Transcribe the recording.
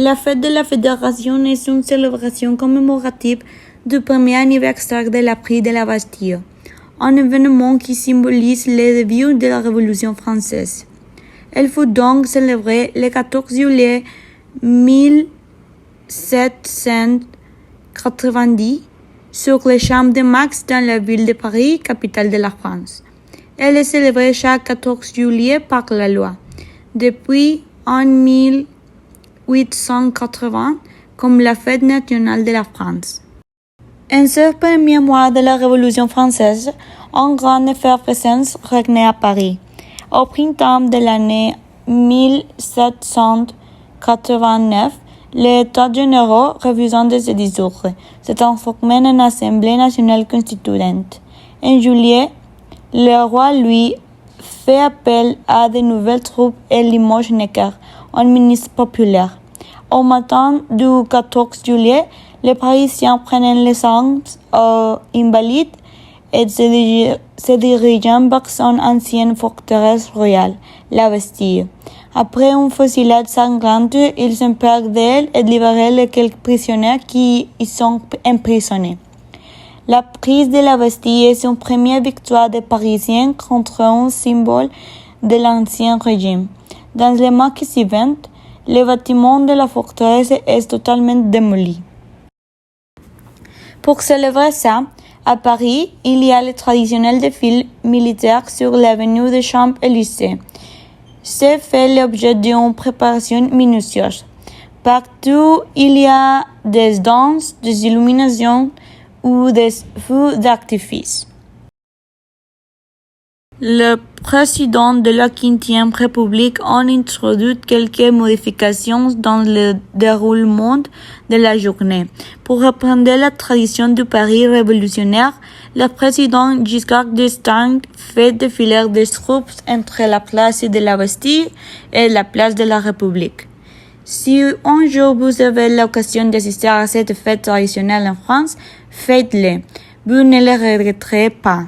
La fête de la Fédération est une célébration commémorative du premier anniversaire de la prise de la Bastille, un événement qui symbolise le début de la Révolution française. Elle fut donc célébrée le 14 juillet 1790 sur le champ de Mars dans la ville de Paris, capitale de la France. Elle est célébrée chaque 14 juillet par la loi, depuis en 1880 comme la fête nationale de la France. En ce premier mois de la Révolution française, une grande effervescence régnait à Paris. Au printemps de l'année 1789, les États généraux, refusant de se dissoudre, se transformaient en Assemblée nationale constituante. En juillet, le roi, lui, fait appel à de nouvelles troupes et limoge Necker, un ministre populaire. Au matin du 14 juillet, les Parisiens prennent les armes invalides et se dirigent vers son ancienne forteresse royale, la Bastille. Après une fusillade sanglante, ils s'emparent d'elle et libèrent les quelques prisonniers qui y sont emprisonnés. La prise de la Bastille est une première victoire des Parisiens contre un symbole de l'Ancien Régime. Dans les mois suivants, le bâtiment de la forteresse est totalement démoli. Pour célébrer ça, à Paris, il y a le traditionnel défilé militaire sur l'avenue des Champs-Élysées. C'est fait l'objet d'une préparation minutieuse. Partout, il y a des danses, des illuminations ou des feux d'artifice. Le président de la 5e République a introduit quelques modifications dans le déroulement de la journée. Pour reprendre la tradition du Paris révolutionnaire, le président Giscard d'Estaing fait défiler des troupes entre la place de la Bastille et la place de la République. Si un jour vous avez l'occasion d'assister à cette fête traditionnelle en France, faites-le. Vous ne le regretterez pas.